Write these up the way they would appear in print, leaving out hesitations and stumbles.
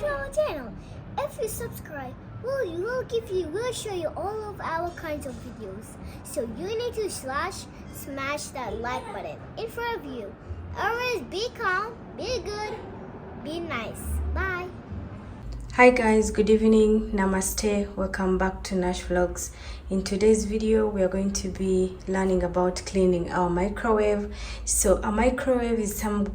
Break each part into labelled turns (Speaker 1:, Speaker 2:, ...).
Speaker 1: to our channel. If you subscribe, we'll show you all of our kinds of videos. So you need to smash that like button in front of you. Always be calm, be good, be nice. Bye.
Speaker 2: Hi guys, good evening, namaste, welcome back to Nashvlogs. In today's video we are going to be learning about cleaning our microwave. So a microwave is some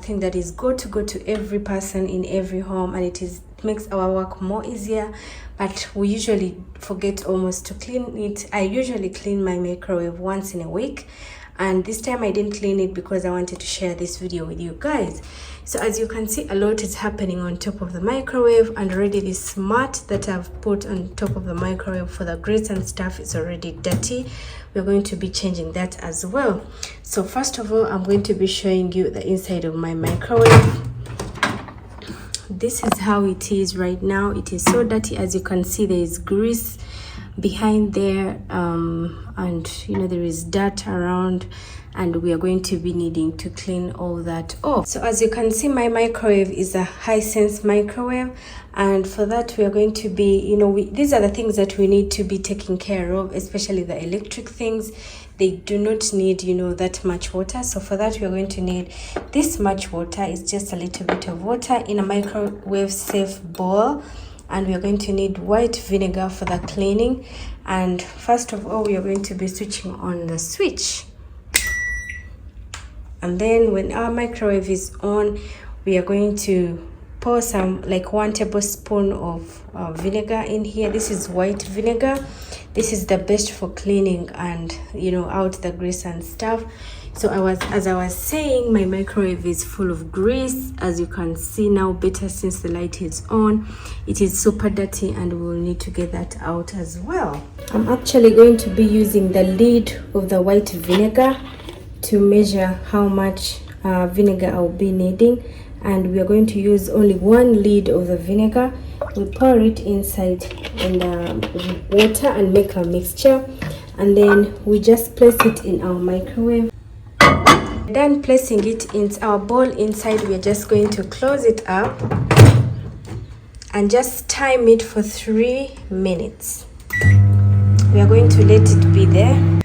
Speaker 2: thing that is go to every person in every home, and it makes our work more easier, but we usually forget almost to clean it. I usually clean my microwave once in a week, and this time I didn't clean it because I wanted to share this video with you guys. So as you can see, a lot is happening on top of the microwave, and already this mat that I've put on top of the microwave for the grates and stuff is already dirty. We're going to be changing that as well. So first of all, I'm going to be showing you the inside of my microwave. This is how it is right now. It is so dirty. As you can see, there is grease behind there, and you know, there is dirt around, and we are going to be needing to clean all that off. So as you can see, my microwave is a Hisense microwave, and for that we are going to be, you know, these are the things that we need to be taking care of, especially the electric things. They do not need, you know, that much water. So for that we are going to need this much water. It's just a little bit of water in a microwave safe bowl, and we are going to need white vinegar for the cleaning. And first of all, we are going to be switching on the switch, and then when our microwave is on, we are going to pour some, like 1 tablespoon of vinegar in here. This is white vinegar. This is the best for cleaning and, you know, out the grease and stuff. So as I was saying, my microwave is full of grease. As you can see now better since the light is on. It is super dirty, and we will need to get that out as well. I'm actually going to be using the lid of the white vinegar to measure how much vinegar I'll be needing, and we are going to use only 1 lid of the vinegar. We pour it inside in the water and make a mixture, and then we just place it in our microwave. Then placing it in our bowl inside, we are just going to close it up and just time it for 3 minutes. We are going to let it be there.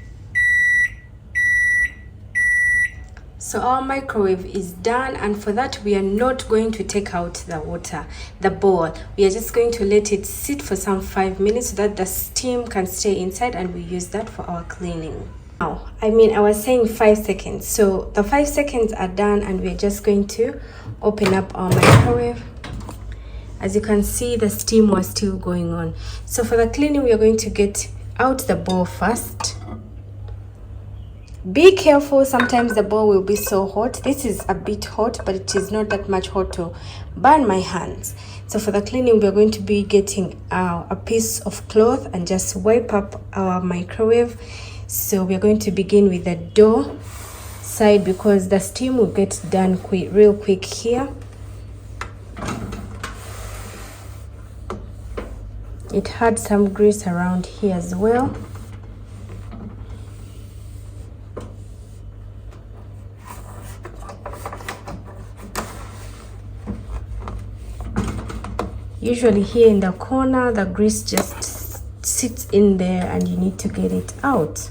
Speaker 2: So our microwave is done, and for that we are not going to take out the bowl. We are just going to let it sit for some 5 minutes so that the steam can stay inside, and we use that for our cleaning. Now, I was saying 5 seconds. So the 5 seconds are done, and we're just going to open up our microwave. As you can see, the steam was still going on. So for the cleaning, we are going to get out the bowl first. Be careful, sometimes the bowl will be so hot. This is a bit hot, but it is not that much hot to burn my hands. So for the cleaning, we are going to be getting a piece of cloth and just wipe up our microwave. So we are going to begin with the door side because the steam will get done real quick here. It had some grease around here as well. Usually here in the corner, the grease just sits in there and you need to get it out.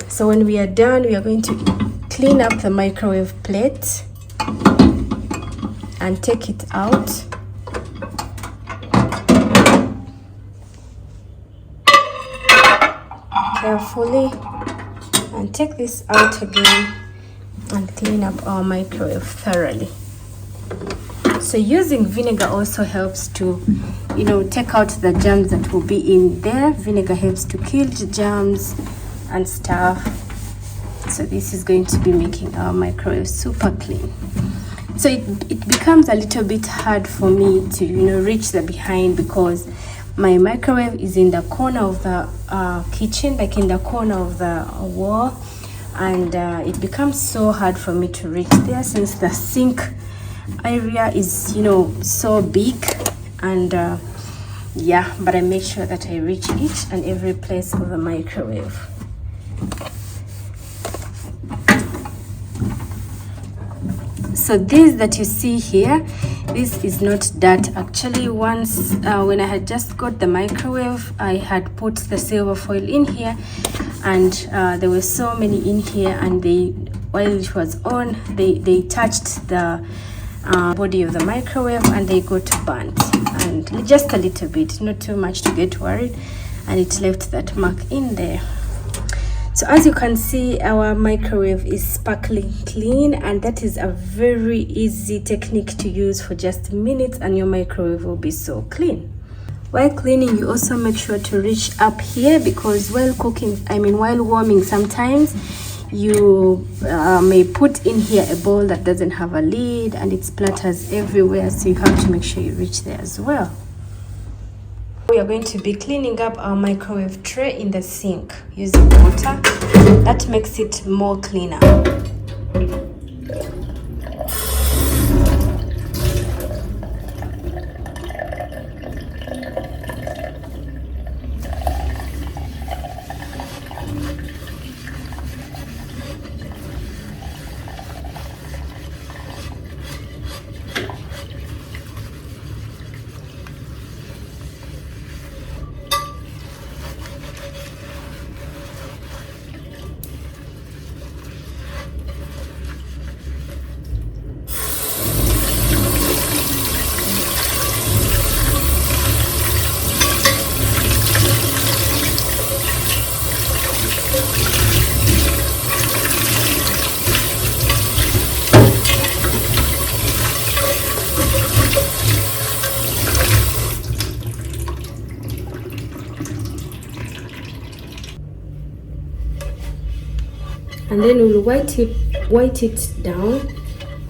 Speaker 2: So when we are done, we are going to clean up the microwave plate and take it out. Carefully, and take this out again and clean up our microwave thoroughly. So using vinegar also helps to, you know, take out the germs that will be in there. Vinegar helps to kill the germs and stuff. So this is going to be making our microwave super clean. So it becomes a little bit hard for me to, you know, reach the behind because my microwave is in the corner of the kitchen, like in the corner of the wall, and it becomes so hard for me to reach there since the sink area is, you know, so big. And yeah, but I make sure that I reach each and every place of the microwave. So this that you see here This is not dirt. Actually, once when I had just got the microwave, I had put the silver foil in here, and there were so many in here, and they, while it was on, they touched the body of the microwave and they got burnt, and just a little bit, not too much to get worried, and it left that mark in there. So as you can see, our microwave is sparkling clean, and that is a very easy technique to use for just minutes, and your microwave will be so clean. While cleaning, you also make sure to reach up here, because while cooking, while warming, sometimes you may put in here a bowl that doesn't have a lid and it splatters everywhere, so you have to make sure you reach there as well. We are going to be cleaning up our microwave tray in the sink using water. That makes it more cleaner. And then we'll white it down.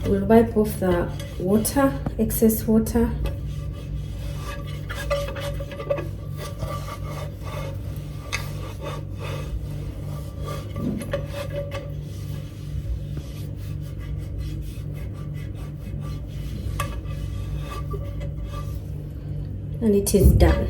Speaker 2: We'll wipe off the water, excess water. And it is done.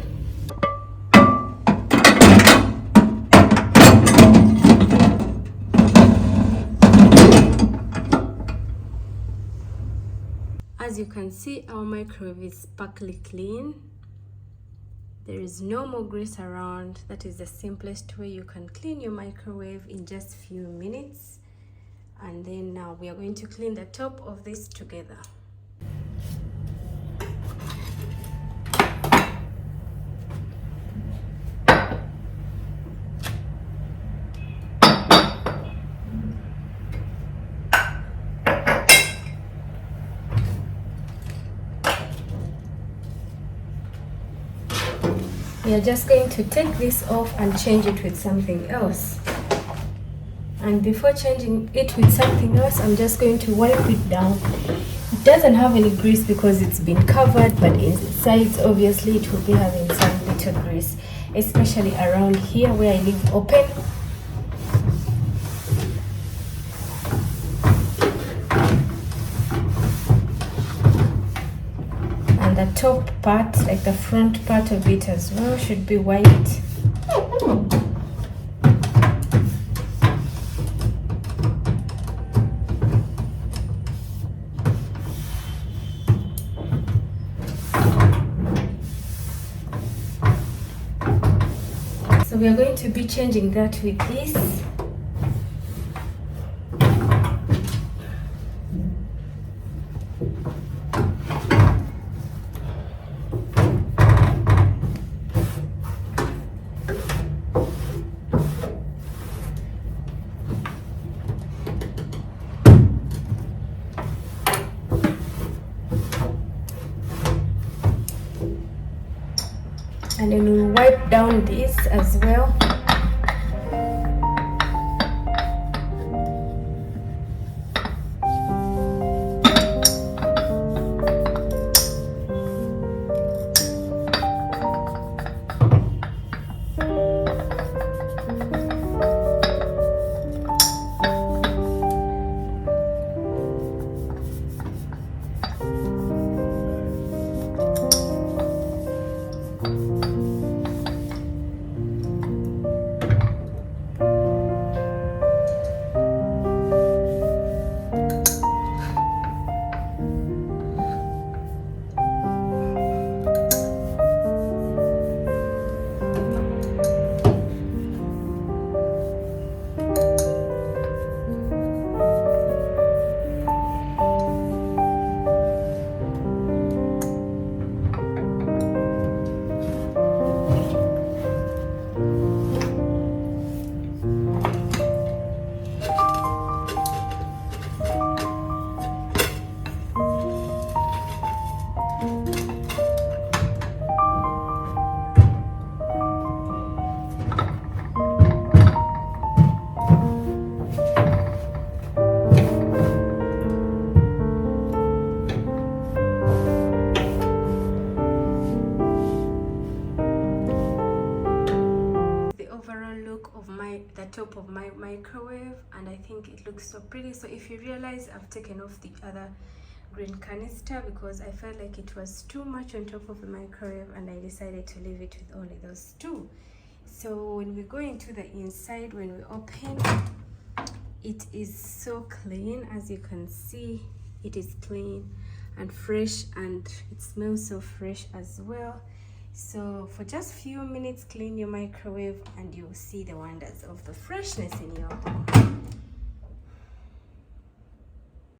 Speaker 2: As you can see, our microwave is sparkly clean. There is no more grease around. That is the simplest way you can clean your microwave in just few minutes. And then now we are going to clean the top of this together. We are just going to take this off and change it with something else. And before changing it with something else, I'm just going to wipe it down. It doesn't have any grease because it's been covered, but inside obviously it will be having some little grease, especially around here where I leave open. The top part, like the front part of it as well, should be white. So we are going to be changing that with this. And then we'll wipe down this as well. top of my microwave, and I think it looks so pretty. So if you realize, I've taken off the other green canister because I felt like it was too much on top of the microwave, and I decided to leave it with only those two. So when we go into the inside, when we open, it is so clean. As you can see, it is clean and fresh, and it smells so fresh as well. So for just few minutes, clean your microwave and you'll see the wonders of the freshness in your home.